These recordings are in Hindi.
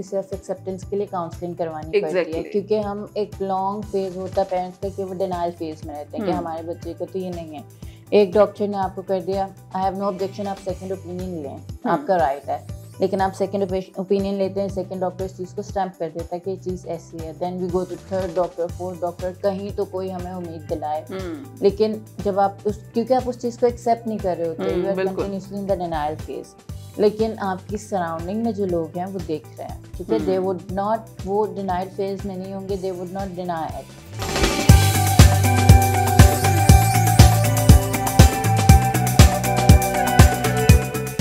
उनकी सेल्फ एक्सेप्टेंस के लिए काउंसलिंग करवानी पड़ती है, क्योंकि हम एक लॉन्ग फेज होता है पेरेंट्स का कि वो डिनाइल फेज में रहते हैं कि हमारे बच्चे को तो ये नहीं है। एक डॉक्टर ने आपको कर दिया, आई हैव नो ऑब्जेक्शन, आप सेकंड ओपिनियन लें, आपका राइट है, लेकिन आप सेकंड ओपिनियन लेते हैं, सेकंड डॉक्टर इस चीज़ को स्टैम्प कर देता है कि ये चीज़ ऐसी है, then we go to third doctor, fourth doctor, कहीं तो कोई हमें उम्मीद दिलाए। लेकिन जब आप क्योंकि आप उस चीज़ को एक्सेप्ट नहीं कर रहे होते, you are continuously in the denial phase, लेकिन आपकी सराउंडिंग में जो लोग हैं वो देख रहे हैं, ठीक है, दे वुड नॉट, वो डिनाइल फेज में नहीं होंगे, they would not deny it.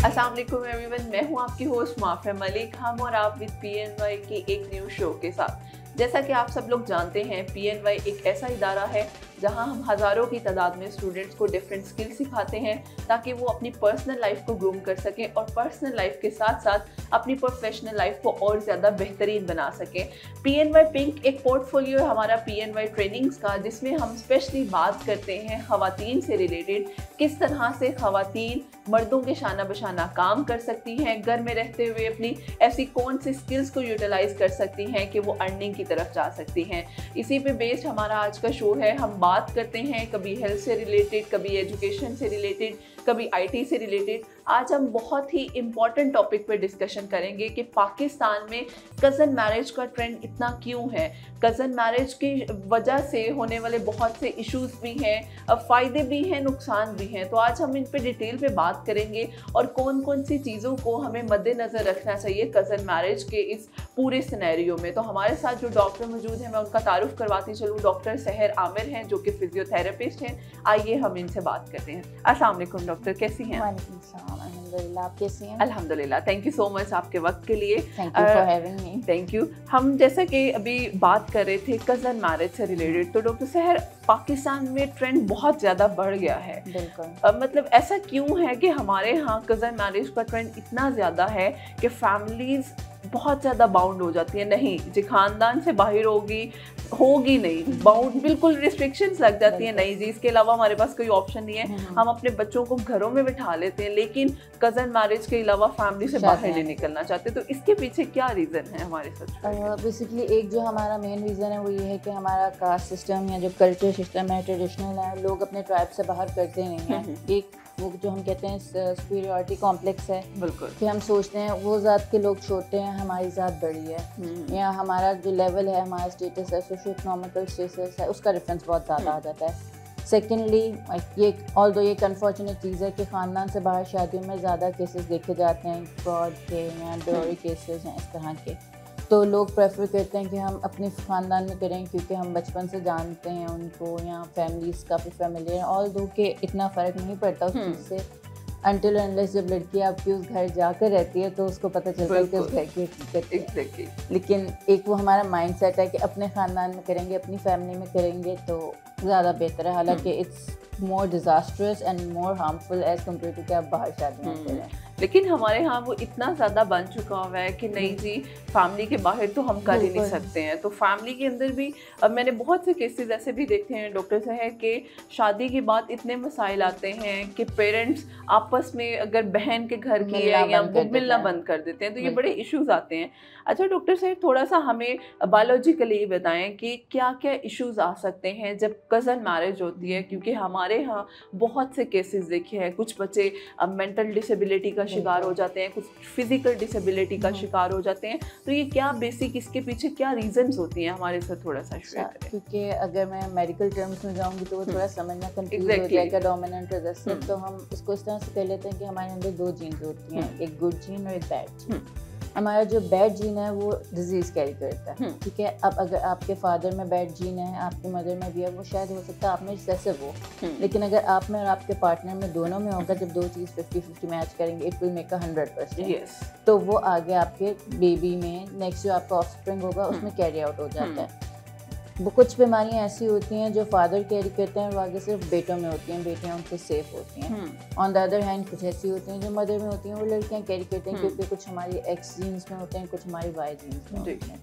अस्सलाम वालेकुम एवरीवन, मैं हूं आपकी होस्ट माफिया मलिक, हम और आप विद PNY के एक न्यू शो के साथ। जैसा कि आप सब लोग जानते हैं, PNY एक ऐसा इदारा है जहां हम हज़ारों की तादाद में स्टूडेंट्स को डिफरेंट स्किल्स सिखाते हैं ताकि वो अपनी पर्सनल लाइफ को ग्रूम कर सकें और पर्सनल लाइफ के साथ साथ अपनी प्रोफेशनल लाइफ को और ज़्यादा बेहतरीन बना सकें। PNY पिंक एक पोर्टफोलियो है हमारा PNY ट्रेनिंग्स का, जिसमें हम स्पेशली बात करते हैं ख़वातीन से रिलेटेड, किस तरह से ख़वातीन मर्दों के शाना बशाना काम कर सकती हैं, घर में रहते हुए अपनी ऐसी कौन सी स्किल्स को यूटिलाइज कर सकती हैं कि वो अर्निंग की तरफ जा सकती हैं। इसी पे बेस्ड हमारा आज का शो है। हम बात करते हैं कभी हेल्थ से रिलेटेड, कभी एजुकेशन से रिलेटेड, कभी IT से रिलेटेड। आज हम बहुत ही इम्पॉर्टेंट टॉपिक पर डिस्कशन करेंगे कि पाकिस्तान में कज़न मैरिज का ट्रेंड इतना क्यों है, कज़न मैरिज की वजह से होने वाले बहुत से इश्यूज भी हैं, फ़ायदे भी हैं, नुकसान भी हैं। तो आज हम इन पे डिटेल पे बात करेंगे और कौन कौन सी चीज़ों को हमें मद्देनज़र रखना चाहिए कज़न मैरिज के इस पूरे सिनेरियो में। तो हमारे साथ जो डॉक्टर मौजूद हैं, मैं उनका तारुफ करवाती चलूँ। डॉक्टर सहर आमिर हैं जो कि फिजियोथेरेपिस्ट हैं। आइए हम इनसे बात करते हैं। अस्सलाम वालेकुम डॉक्टर, कैसी हैं? अल्हम्दुलिल्लाह, आप कैसी हैं? अल्हम्दुलिल्लाह, थैंक यू सो मच आपके वक्त के लिए। Thank you for having me. Thank you. हम जैसा कि अभी बात कर रहे थे कज़न मैरिज से रिलेटेड, तो डॉक्टर सहर, पाकिस्तान में ट्रेंड बहुत ज़्यादा बढ़ गया है। बिल्कुल। मतलब ऐसा क्यों है कि हमारे यहाँ कज़न मैरिज का ट्रेंड इतना ज़्यादा है कि फैमिलीज़ बहुत ज़्यादा बाउंड हो जाती है, नहीं जी खानदान से बाहर होगी नहीं, बाउंड बिल्कुल रिस्ट्रिक्शंस लग जाती हैं, नहीं जी इसके अलावा हमारे पास कोई ऑप्शन नहीं है। हम अपने बच्चों को घरों में बिठा लेते हैं, लेकिन कज़न मैरिज के अलावा फैमिली से बाहर नहीं निकलना चाहते। तो इसके पीछे क्या रीज़न है हमारे साथ? बेसिकली एक जो हमारा मेन रीज़न है वो ये है कि हमारा कास्ट सिस्टम या जो कल्चर सिस्टम है, ट्रेडिशनल है, लोग अपने ट्राइब से बाहर करते नहीं हैं। एक वो जो हम कहते हैं सुपीरियरिटी कॉम्प्लेक्स है, बिल्कुल, कि हम सोचते हैं वो ज़ात के लोग छोटे हैं, हमारी ज़ात बड़ी है, या हमारा जो लेवल है, हमारा स्टेटस है, सोशो इकोनॉमिकल स्टेटस है, उसका डिफरेंस बहुत ज़्यादा आ जाता है। सेकेंडली ये ऑल्दो ये अनफॉर्चुनेट चीज़ है कि ख़ानदान से बाहर शादियों में ज़्यादा केसेस देखे जाते हैं, फ्रॉड के या डोरी केसेस हैं इस तरह के, तो लोग प्रेफर करते हैं कि हम अपने ख़ानदान में करें क्योंकि हम बचपन से जानते हैं उनको, या फैमिलीज़ काफ़ी फैमिलियर हैं, ऑल दो के इतना फ़र्क नहीं पड़ता उस चीज़ से, अनटिल अनलेस जब लड़की आपकी उस घर जाकर रहती है तो उसको पता चलता है कि उस घर की हकीकत है। लेकिन एक वो हमारा माइंड सेट है कि अपने ख़ानदान में करेंगे, अपनी फैमिली में करेंगे तो ज़्यादा बेहतर है, हालांकि it's more disastrous and more harmful as compare to कि आप बाहर शादियाँ करें। लेकिन हमारे यहाँ वो इतना ज़्यादा बन चुका हुआ है कि नहीं जी फैमिली के बाहर तो हम कर ही नहीं सकते हैं। तो फैमिली के अंदर भी अब मैंने बहुत से केसेस ऐसे भी देखे हैं डॉक्टर साहब कि शादी के बाद इतने मसाइल आते हैं कि पेरेंट्स आपस में अगर बहन के घर की है या वो मिलना बंद कर देते हैं, तो ये बड़े इश्यूज आते हैं। अच्छा डॉक्टर साहब, थोड़ा सा हमें बायोलॉजिकली बताएं कि क्या क्या इश्यूज आ सकते हैं जब कज़न मैरिज होती है, क्योंकि हमारे यहाँ बहुत से केसेस देखे हैं, कुछ बच्चे मेंटल डिसेबिलिटी का शिकार हो जाते हैं, कुछ फिजिकल डिसेबिलिटी का शिकार हो जाते हैं। तो ये क्या बेसिक, इसके पीछे क्या रीजंस होती हैं, हमारे साथ थोड़ा सा शेयर करें। क्योंकि अगर मैं मेडिकल टर्म्स में जाऊंगी तो वो थोड़ा समझना कंफ्यूज हो जाएगा, डोमिनेंट रिसेसिव, तो हम इसको इस तरह से कह लेते हैं कि हमारे अंदर दो जीन्स होती हैं, एक गुड जीन और एक बैड जीन। हमारा जो बैड जीन है वो डिजीज़ कैरी करता है, ठीक है। अब अगर आपके फादर में बैड जीन है, आपकी मदर में भी है, वो शायद हो सकता है आप में रिसेसिव हो, लेकिन अगर आप में और आपके पार्टनर में दोनों में होगा, जब दो चीज़ 50-50 मैच करेंगे, इट विल मेक 100%, तो वो आगे आपके बेबी में नेक्स्ट जो आपका ऑफस्प्रिंग होगा उसमें कैरी आउट हो जाता है। वो कुछ बीमारियां ऐसी होती हैं जो फादर कैरी करते हैं, वो आगे सिर्फ बेटों में होती हैं, बेटियां उनसे सेफ होती हैं। ऑन द अदर हैंड कुछ ऐसी होती हैं जो मदर में होती हैं, वो लड़कियां कैरी करते हैं, क्योंकि कुछ हमारी एक्स जीन्स में होते हैं, कुछ हमारी वाई जीन्स में होते हैं।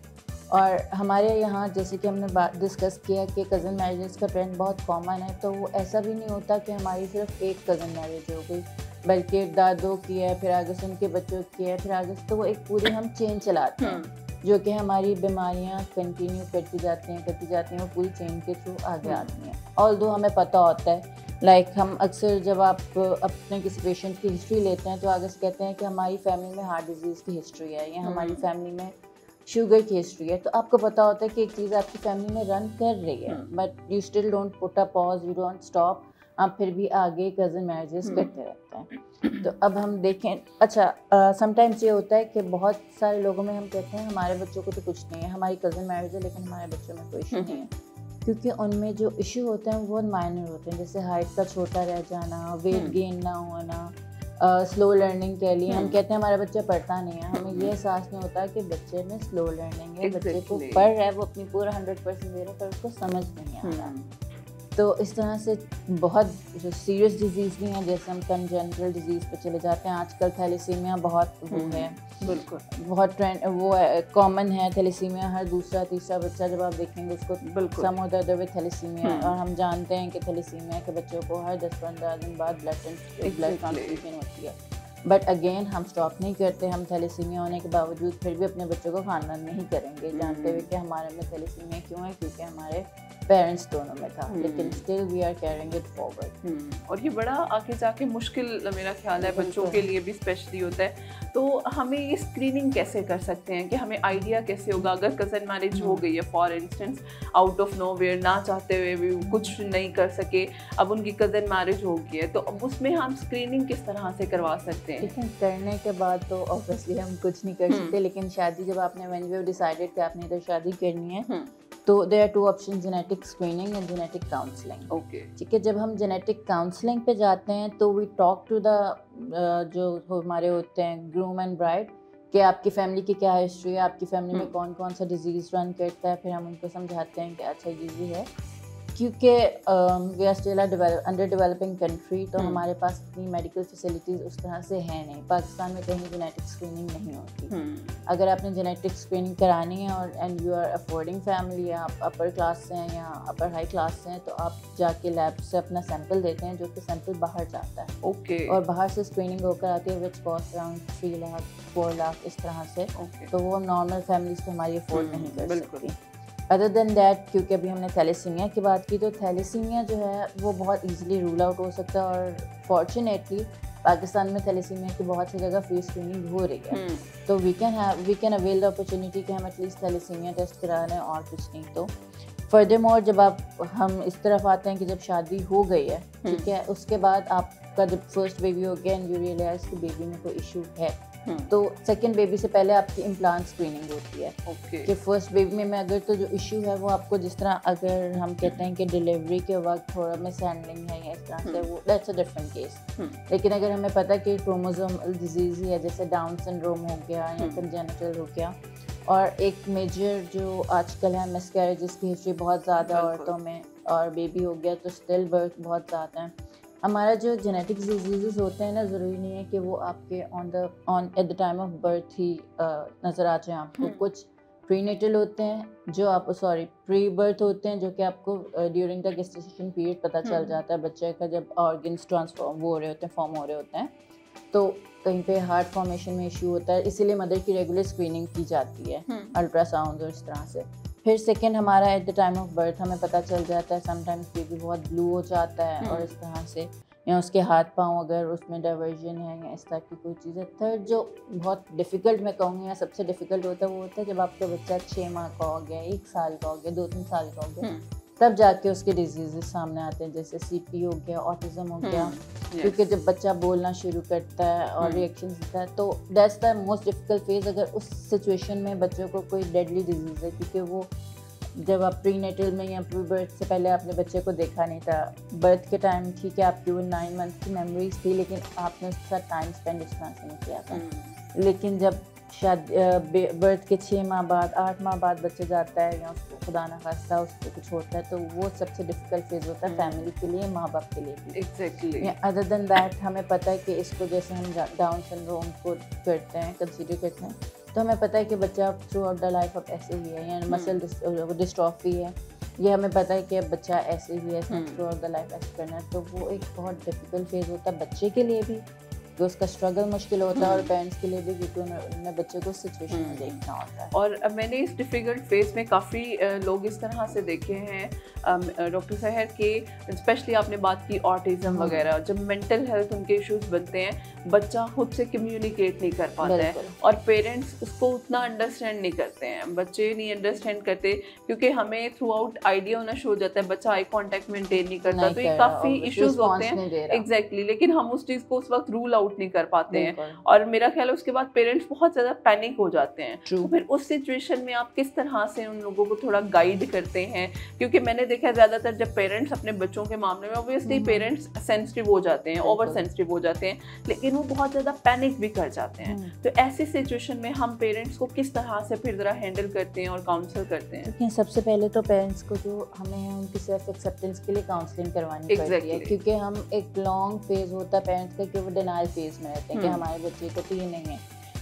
और हमारे यहाँ जैसे कि हमने डिस्कस किया कि कज़न मैरिजेस का ट्रेंड बहुत कॉमन है, तो वो ऐसा भी नहीं होता कि हमारी सिर्फ एक कज़न मैरिज हो गई, बल्कि दादों की है, फिर आगे से उनके बच्चों की है, फिर आगे से, तो वो एक पूरी हम चेन चलाते हैं। जो कि हमारी बीमारियां कंटिन्यू करती जाती हैं, वो पूरी चेन के थ्रू आगे आती हैं। ऑल्दो हमें पता होता है, हम अक्सर जब आप अपने किसी पेशेंट की हिस्ट्री लेते हैं तो आगे से कहते हैं कि हमारी फैमिली में हार्ट डिजीज़ की हिस्ट्री है या हमारी फैमिली में शुगर की हिस्ट्री है, तो आपको पता होता है कि एक चीज़ आपकी फैमिली में रन कर रही है, but you still don't put a pause, you don't stop, आप फिर भी आगे कज़न मैरिजेस करते रहते हैं। तो अब हम देखें, अच्छा समटाइम्स ये होता है कि बहुत सारे लोगों में हम कहते हैं हमारे बच्चों को तो कुछ नहीं है, हमारी कज़न मैरिज है लेकिन हमारे बच्चों में कोई इशू नहीं है, क्योंकि उनमें जो इशू होते हैं वो बहुत माइनर होते हैं, जैसे हाइट का छोटा रह जाना, वेट गेन ना होना, स्लो लर्निंग के लिए हम कहते हैं हमारा बच्चा पढ़ता नहीं है, हमें ये एहसास नहीं होता कि बच्चे में स्लो लर्निंग है, बच्चे को पढ़ रहा है, वो अपनी पूरा 100% दे रहा है, पर उसको समझ नहीं आ रहा। तो इस तरह से बहुत सीरियस डिजीज़ भी हैं, जैसे हम कंजेनिटल डिजीज़ पे चले जाते हैं। आजकल थैलेसीमिया बहुत वो है, बिल्कुल बहुत ट्रेंड वो कॉमन है। थैलेसीमिया हर दूसरा तीसरा बच्चा जब आप देखेंगे उसको some of the other with thalassemia, और हम जानते हैं कि थैलेसीमिया के बच्चों को हर 10-15 दिन बाद ब्लड ट्रांसफ्यूजन होती है। बट अगेन हम स्टॉप नहीं करते, हम थैलेसीमिया होने के बावजूद फिर भी अपने बच्चों को खानदान नहीं करेंगे, जानते हुए कि हमारे में थैलेसीमिया क्यों है, क्योंकि हमारे पेरेंट्स दोनों में था, लेकिन still we are carrying it forward. और ये बड़ा आगे जाके मुश्किल मेरा ख्याल है बच्चों के लिए भी स्पेशली होता है। तो हमें ये स्क्रीनिंग कैसे कर सकते हैं, कि हमें आइडिया कैसे होगा अगर कज़न मैरिज हो गई है for instance, out of nowhere, ना चाहते हुए भी कुछ नहीं कर सके, अब उनकी कज़न मैरिज हो गई है, तो अब उसमें हम स्क्रीनिंग किस तरह से करवा सकते हैं? लेकिन करने के बाद तो ऑब्वियसली हम कुछ नहीं कर सकते, लेकिन शादी जब आपने व्हेन यू हैव डिसाइडेड कि आपने इधर शादी करनी है, तो there are 2 option, genetic screening and genetic counselling. Okay, ठीक है, जब हम जेनेटिक काउंसलिंग पे जाते हैं तो वी टॉक टू द जो हमारे होते हैं ग्रूम एंड ब्राइड, कि आपकी फैमिली की क्या हिस्ट्री है, आपकी फैमिली में कौन कौन सा डिजीज़ रन करता है, फिर हम उनको समझाते हैं कि अच्छा ये है, क्योंकि we are still under developing country, तो हमारे पास इतनी मेडिकल फैसिलिटीज़ उस तरह से हैं नहीं। पाकिस्तान में कहीं जेनेटिक स्क्रीनिंग नहीं होती। अगर आपने जेनेटिक स्क्रीनिंग करानी है और and you are affording family, या आप अपर क्लास से हैं या अपर हाई क्लास से हैं, तो आप जाके लैब से अपना सैंपल देते हैं, जो कि सैंपल बाहर जाता है। ओके, और बाहर से स्क्रीनिंग होकर आती है, which cost around 3 lakh 4 lakh इस तरह से। तो वो नॉर्मल फैमिलीज तो हमारी अफोर्ड नहीं कर सकती। अदर देन दैट, क्योंकि अभी हमने थैलेसीमिया की बात की, तो थैलेसीमिया जो है वो बहुत इजीली रूल आउट हो सकता है, और फॉर्चुनेटली पाकिस्तान में थैलेसीमिया की बहुत सी जगह फ्री स्क्रीनिंग हो रही है। तो we can avail the opportunity कि हम एटलीस्ट थैलेसीमिया टेस्ट करा रहे हैं और कुछ नहीं। तो फर्दरमोर जब हम इस तरफ आते हैं कि जब शादी हो गई है, ठीक है, उसके बाद आपका जब फर्स्ट बेबी हो गया एंड यू रियलाइज कि बेबी में कोई इशू है, तो सेकंड बेबी से पहले आपकी इम्प्लांट स्क्रीनिंग होती है। कि फर्स्ट बेबी में अगर तो जो इशू है वो आपको, जिस तरह अगर हम कहते हैं कि डिलीवरी के वक्त थोड़ा मिस हैंडलिंग है या इस तरह से, वो दैट्स अ डिफरेंट केस। लेकिन अगर हमें पता है कि क्रोमोसोमल डिजीज़ ही है, जैसे डाउन सिंड्रोम हो गया या कंजेनिटल हो गया, और एक मेजर जो आजकल है मिसकैरेजेस की हिस्ट्री बहुत ज़्यादा औरतों में, और बेबी हो गया तो स्टिल बर्थ बहुत ज़्यादा है। हमारा जो जेनेटिक डिजीज़ होते हैं ना, ज़रूरी नहीं है कि वो आपके on at the time of birth ही नज़र आ जाए आपको। कुछ प्रीनेटल होते हैं जो आप प्री बर्थ होते हैं, जो कि आपको ड्यूरिंग द गेस्टेशन पीरियड पता चल जाता है बच्चे का, जब ऑर्गन्स ट्रांसफॉर्म हो रहे होते हैं, फॉर्म हो रहे होते हैं, तो कहीं पे हार्ट फॉर्मेशन में इशू होता है, इसीलिए मदर की रेगुलर स्क्रीनिंग की जाती है, अल्ट्रासाउंड और इस तरह से। फिर सेकेंड, हमारा eight the time of birth हमें पता चल जाता है, समटाइम्स बेबी बहुत ब्लू हो जाता है और इस तरह से, या उसके हाथ पाँव अगर उसमें डाइवर्जन है या इस टाइप की कोई चीज़ है। थर्ड जो बहुत डिफ़िकल्ट मैं कहूँगी या सबसे डिफ़िकल्ट होता है, वो होता है जब आपका बच्चा 6 माह का हो गया, 1 साल का हो गया, 2-3 साल का हो गया, तब जाके उसके डिजीज़ सामने आते हैं, जैसे CP हो गया, ऑटिज़म हो गया। क्योंकि जब बच्चा बोलना शुरू करता है और रिएक्शन देता है, तो that's the most difficult phase. अगर उस सिचुएशन में बच्चों को कोई डेडली डिजीज़ है, क्योंकि वो जब आप प्रीनेटल में या प्री बर्थ से पहले आपने बच्चे को देखा नहीं था, बर्थ के टाइम ठीक है आपकी वो 9 मंथ की मेमोरीज थी, लेकिन आपने उसके साथ टाइम स्पेंड इस तरह से नहीं किया था। लेकिन जब शायद बर्थ के 6 माह बाद, 8 माह बाद बच्चे जाता है, या उसको खुदा ना खास्ता उसको कुछ होता है, तो वो सबसे डिफ़िकल्ट फेज़ होता है फैमिली के लिए, माँ बाप के लिए भी। एग्जैक्टली। अदर देन दैट, हमें पता है कि इसको जैसे हम डाउन सिंड्रोम को करते हैं, कंसीडर करते हैं, तो हमें पता है कि बच्चा थ्रू आउट द लाइफ अब ऐसे ही है, या मसल डिस्ट्रॉफी है, ये हमें पता है कि अब बच्चा ऐसे ही है, थ्रू आउट द लाइफ ऐसे करना है। तो वो एक बहुत डिफ़िकल्ट फेज़ होता है बच्चे के लिए भी कि उसका स्ट्रगल मुश्किल होता है और पेरेंट्स के लिए भी, क्योंकि उन्हें बच्चे को सिचुएशन में देखना होता है। और मैंने इस डिफ़िकल्ट फेज में काफ़ी लोग इस तरह से देखे हैं डॉक्टर सहर के, स्पेशली आपने बात की ऑटिज़म वगैरह, जब मेंटल हेल्थ उनके इश्यूज बनते हैं, बच्चा खुद से कम्युनिकेट नहीं कर पाता है और पेरेंट्स उसको उतना अंडरस्टैंड नहीं करते हैं, बच्चे नहीं अंडरस्टैंड करते, क्योंकि हमें थ्रू आउट आइडिया होना शुरू हो जाता है, बच्चा आई कॉन्टैक्ट मेंटेन नहीं करता, तो ये काफ़ी इश्यूज होते हैं। एग्जैक्टली, लेकिन हम उस चीज़ को उस वक्त रूल आउट नहीं कर पाते हैं और मेरा ख्याल है उसके बाद पेरेंट्स बहुत ज़्यादा पैनिक हो जाते हैं। तो फिर उस सिचुएशन में आप किस तरह से उन लोगों को थोड़ा गाइड करते हैं? क्योंकि मैंने देखा है ज़्यादातर जब पेरेंट्स अपने बच्चों के मामले में, ऑब्वियसली पेरेंट्स सेंसिटिव हो जाते हैं, ओवर सेंसिटिव हो जाते हैं, लेकिन वो बहुत ज़्यादा पैनिक भी कर जाते हैं। तो ऐसी सिचुएशन में हम पेरेंट्स को किस तरह से फिर ज़रा हैंडल करते हैं और काउंसल करते हैं? देखिए, सबसे पहले तो पेरेंट्स को जो हमें उनकी सेल्फ एक्सेप्टेंस के लिए काउंसलिंग करवानी पड़ती है, क्योंकि हम एक लॉन्ग फेज होता है पेरेंट्स का कि वो डिनायल फेज में रहते हैं कि हमारे बच्चे को तो ये नहीं है।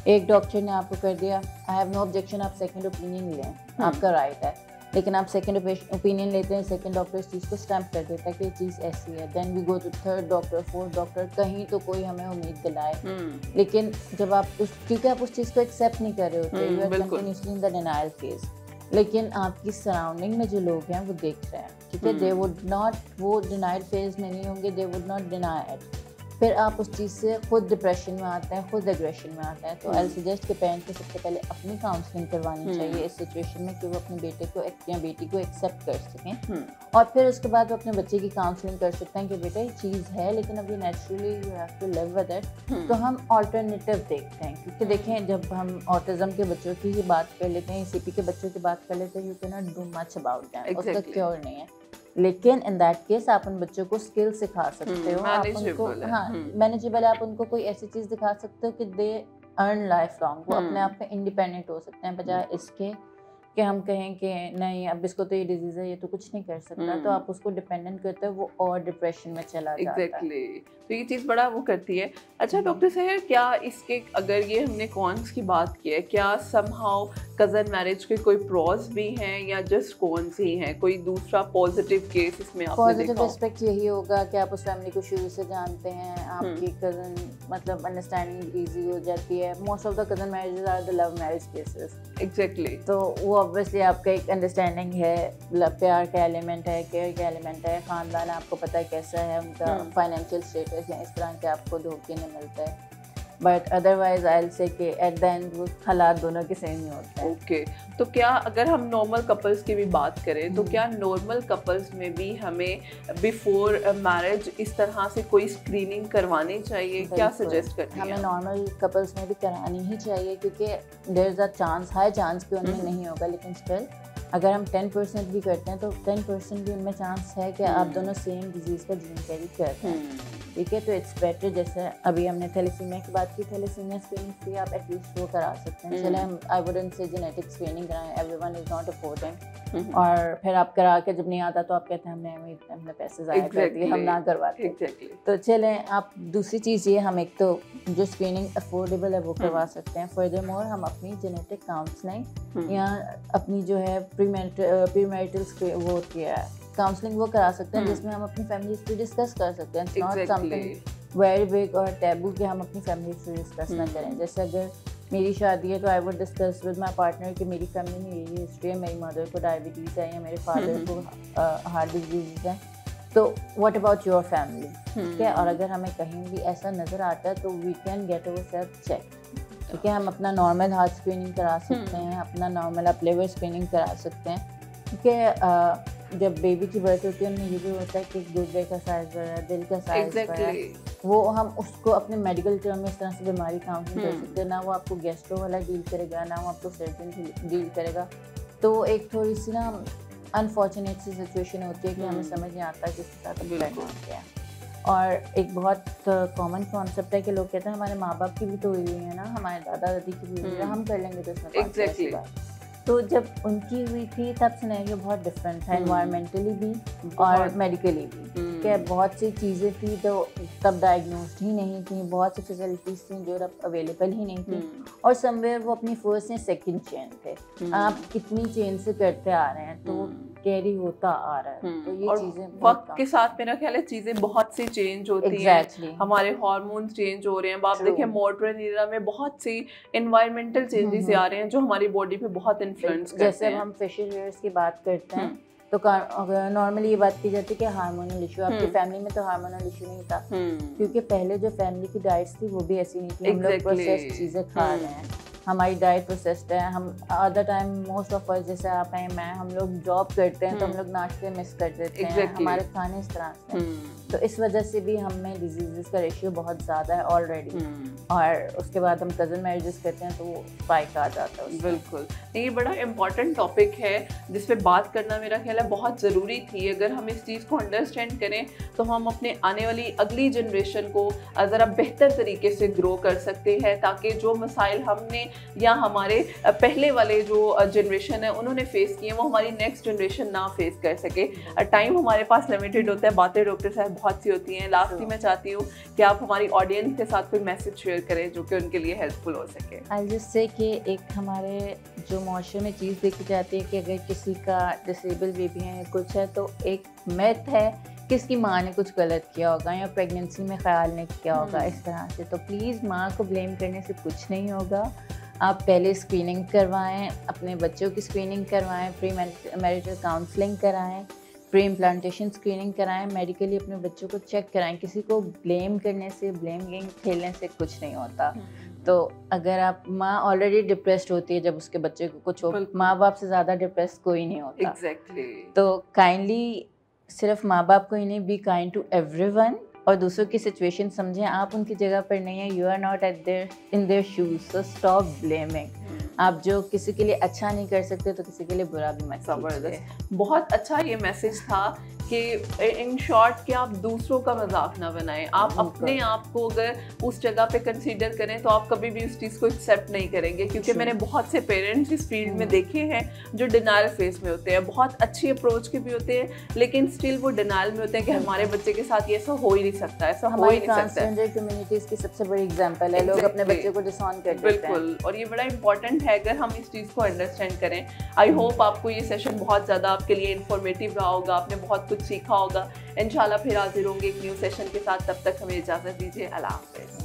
एक डॉक्टर ने आपको कर दिया, आई हैव नो ऑब्जेक्शन, आप सेकंड ओपिनियन लें, आपका राइट है, लेकिन आप सेकंड ओपिनियन लेते हैं, सेकंड डॉक्टर इस चीज़ को स्टैम्प कर देता है कि ये चीज़ ऐसी है, then we go to third doctor, fourth doctor, कहीं तो कोई हमें उम्मीद दिलाए। लेकिन जब आप क्योंकि आप उस चीज़ को एक्सेप्ट नहीं कर रहे होते, you are continuously in the denial phase, लेकिन आपकी सराउंडिंग में जो लोग हैं वो देख रहे हैं, ठीक है, दे वुड नॉट, वो डिनाइड फेज में नहीं होंगे, they would not deny it, फिर आप उस चीज़ से खुद डिप्रेशन में आते हैं, खुद एग्रेशन में आते हैं। तो आई सजेस्ट कि पेरेंट्स को सबसे पहले अपनी काउंसलिंग करवानी चाहिए इस सिचुएशन में, कि वो अपने बेटे को या बेटी को एक्सेप्ट कर सकें, और फिर उसके बाद वो अपने बच्चे की काउंसलिंग कर सकते हैं कि बेटा ये चीज़ है, लेकिन अभी naturally you have to live with it. तो हम ऑल्टरनेटिव देखते हैं, क्योंकि देखें, जब हम ऑटिज्म के बच्चों की ही बात कर लेते हैं, CP के बच्चों की बात कर लेते हैं, you can not do much about that, उसका क्योर नहीं है, लेकिन इन दैट केस आप उन बच्चों को स्किल सिखा सकते हो, आप उनको, हाँ, मैनेजेबल, आप उनको कोई ऐसी चीज़ दिखा सकते हो कि दे अर्न लाइफ लॉन्ग, वो अपने आप में इंडिपेंडेंट हो सकते हैं, बजाय इसके कि हम कहें कि नहीं अब इसको तो ये डिजीज़ है, ये तो कुछ नहीं कर सकता, तो आप उसको डिपेंडेंट करते हो, वो और डिप्रेशन में चला जाता है। तो ये चीज़ बड़ा वो करती है। अच्छा डॉक्टर सहर, क्या इसके, अगर ये हमने कॉन्स की बात की है, क्या समहाउ कज़न मैरिज के कोई प्रॉस भी हैं या जस्ट कॉन्स ही हैं? कोई दूसरा पॉजिटिव केस इसमें आपने देखा? पॉजिटिव एस्पेक्ट यही होगा कि आप उस फैमिली को शुरू से जानते हैं, आपकी कज़न, मतलब अंडरस्टैंडिंग ईजी हो जाती है। Most of the cousin marriages are the love marriage cases. Exactly. तो वो ऑब्वियसली आपका एक अंडरस्टैंडिंग है, प्यार का एलिमेंट है, केयर का एलिमेंट है, ख़ानदान आपको पता है कैसा है, उनका फाइनेंशियल स्टेटस या इस तरह के आपको धोखे नहीं मिलता है, but otherwise I will say कि एट द एंड वो हालात दोनों के सेम ही होते हैं। ओके, तो क्या अगर हम नॉर्मल कपल्स की भी बात करें, तो क्या नॉर्मल कपल्स में भी हमें बिफोर मैरिज इस तरह से कोई स्क्रीनिंग करवानी चाहिए? क्या सजेस्ट करती हैं? हमें नॉर्मल कपल्स में भी करानी ही चाहिए, क्योंकि there is a chance, high chance कि उनमें नहीं होगा, लेकिन स्टिल अगर हम 10% भी करते हैं तो 10% भी उनमें चांस है कि आप दोनों सेम डिजीज़ का जीन कैरी करते हैं, ठीक है। तो इट्स बेटर, जैसे अभी हमने थैलेसीमिया की बात की, थैलेसीमिया स्क्रीनिंग फ्री आप एटलीस्ट वो करा सकते हैं। चले हम, I wouldn't say genetic screening कराएं, एवरीवन इज़ नॉट अफोर्डिंग, और फिर आप करा के जब नहीं आता तो आप कहते हैं हमने पैसे ज़ाया कर दिए, हम ना करवाते। तो चलें, आप दूसरी चीज़ ये, हम एक तो जो स्क्रीनिंग अफोर्डेबल है वो करवा सकते हैं। फर्दरमोर हम अपनी जेनेटिक काउंसलिंग या अपनी जो है प्रीमैरिटल वो होती है काउंसलिंग, वो करा सकते हैं, जिसमें हम अपनी फैमिली हिस्ट्री डिस्कस कर सकते हैं। It's not something very big और टैबू कि हम अपनी फैमिली हिस्ट्री डिस्कस ना करें। जैसे अगर मेरी शादी है तो I would discuss with my partner कि मेरी फैमिली में ये हिस्ट्री है, मेरी मदर को डायबिटीज़ है या मेरे फादर को हार्ट डिजीज़ है, तो व्हाट अबाउट योर फैमिली, ठीक है। और अगर हमें कहीं भी ऐसा नज़र आता है तो we can get our self check, ठीक है। हम अपना नॉर्मल हार्ट स्क्रीनिंग करा सकते हैं, अपना नॉर्मल आप लिवर स्क्रीनिंग करा सकते हैं, ठीक है। जब बेबी की बर्थ होती है उनमें ये भी होता है कि गुर्दे का साइज बढ़ा है, दिल का साइज बढ़ा है, वो हम उसको अपने मेडिकल टर्म में इस तरह से बीमारी काउंटिंग कर सकते हैं। ना वो आपको गैस्ट्रो वाला डील करेगा, ना वो आपको सर्जन डील करेगा। तो एक थोड़ी सी ना अनफॉर्चुनेट सी सिचुएशन होती है कि हमें समझ नहीं आता किसके साथ करना क्या है। और एक बहुत कॉमन कॉन्सेप्ट है कि लोग कहते हैं हमारे माँ बाप की भी तो हुई है ना, हमारे दादा दादी की भी हुई है, हम कर लेंगे तो इसमें तो जब उनकी हुई थी तब सिनेरियो बहुत डिफरेंट था, एनवायरमेंटली भी और मेडिकली भी, कि बहुत सी चीज़ें थी तो तब डायग्नोस्ड ही नहीं थी, बहुत सी फैसिलिटीज़ थी जो अब अवेलेबल ही नहीं थी, और समवेयर वो अपनी फर्स्ट या सेकंड चेन थे। आप कितनी चेन से करते आ रहे हैं तो कैरी होता आ रहा है, तो ये चीज़ें वक्त के साथ मेरा ख्याल है चीज़ें बहुत सी चेंज होती हैं, हमारे हार्मोन्स चेंज हो रहे हैं। आप देखें मॉडर्न एरा में बहुत सी एनवायरमेंटल चेंजेस आ रहे हैं जो हमारी बॉडी पे बहुत इन्फ्लुएंस करते हैं। जैसे हम फेशियल हेयर्स की बात करते हैं तो नॉर्मली ये बात की जाती है कि हार्मोनल इशू, आपकी फैमिली में तो हार्मोनल इशू नहीं था, क्योंकि पहले जो फैमिली की डाइट्स थी वो भी ऐसी नहीं थी। हम लोग प्रोसेस्ड चीज़ें खा रहे हैं, हमारी डाइट प्रोसेस्ड है। हम other time most of us, जैसे आप हैं, मैं, हम लोग जॉब करते हैं तो हम लोग नाश्ते मिस कर देते हैं, हमारे खाने इस तरह से, तो इस वजह से भी हमें डिजीज़ का रेशियो बहुत ज़्यादा है ऑलरेडी, और उसके बाद हम कज़न मैरिजेस करते हैं तो वो स्पाइक आ जाता है। बिल्कुल, ये बड़ा इम्पॉर्टेंट टॉपिक है जिस पे बात करना मेरा ख्याल है बहुत ज़रूरी थी। अगर हम इस चीज़ को अंडरस्टैंड करें तो हम अपने आने वाली अगली जनरेशन को ज़रा बेहतर तरीके से ग्रो कर सकते हैं, ताकि जो मसाइल हमने या हमारे पहले वाले जो जनरेशन है उन्होंने फेस किए वो हमारी नेक्स्ट जनरेशन ना फेस कर सके। टाइम हमारे पास लिमिटेड होता है, बातें डॉक्टर साहब बहुत सी होती हैं। लास्टली मैं चाहती हूँ कि आप हमारी ऑडियंस के साथ कोई मैसेज शेयर करें जो कि उनके लिए हेल्पफुल हो सके। आई जस्ट से कि एक हमारे जो माशरे में चीज़ देखी जाती है कि अगर किसी का डिसेबल बेबी है कुछ है तो एक मिथ है कि इसकी माँ ने कुछ गलत किया होगा या प्रेगनेंसी में ख्याल नहीं किया होगा, इस तरह से। तो प्लीज़ माँ को ब्लेम करने से कुछ नहीं होगा। आप पहले स्क्रीनिंग करवाएं, अपने बच्चों की स्क्रीनिंग करवाएं, प्री मैरिटल काउंसलिंग कराएं, प्री इम्प्लांटेशन स्क्रीनिंग कराएं, मेडिकली अपने बच्चों को चेक कराएं। किसी को ब्लेम करने से, ब्लेम गेम खेलने से कुछ नहीं होता। तो अगर आप, माँ ऑलरेडी डिप्रेस्ड होती है जब उसके बच्चे को कुछ हो, माँ बाप से ज़्यादा डिप्रेस्ड कोई नहीं होता। तो काइंडली सिर्फ माँ बाप को ही नहीं, बी काइंड टू एवरीवन, और दूसरों की सिचुएशन समझें। आप उनकी जगह पर नहीं है, you are not in their shoes, so stop blaming. आप जो किसी के लिए अच्छा नहीं कर सकते तो किसी के लिए बुरा भी मत कीजिए। बहुत अच्छा ये मैसेज था कि इन शॉर्ट कि आप दूसरों का मजाक ना बनाएं। आप अपने आप को अगर उस जगह पे कंसीडर करें तो आप कभी भी उस चीज़ को एक्सेप्ट नहीं करेंगे, क्योंकि मैंने बहुत से पेरेंट्स इस फील्ड में देखे हैं जो डिनायल फेस में होते हैं, बहुत अच्छी अप्रोच के भी होते हैं, लेकिन स्टिल वो डिनायल में होते हैं कि हमारे बच्चे के साथ ये ऐसा हो ही नहीं सकता, ऐसा हो ही नहीं सकता। ट्रांसजेंडर कम्युनिटीज़ की सबसे बड़ी एग्जांपल है, लोग अपने बच्चे को डिसऑन कर देते हैं। बिल्कुल, और ये बड़ा इंपॉर्टेंट है अगर हम इस चीज़ को अंडरस्टैंड करें। आई होप आपको ये सेशन बहुत ज़्यादा आपके लिए इन्फॉर्मेटिव रहा होगा, आपने बहुत कुछ सीखा होगा। इंशाल्लाह फिर हाजिर होंगे एक न्यू सेशन के साथ, तब तक हमें इजाज़त दीजिए। अल्लाह हाफ़िज़।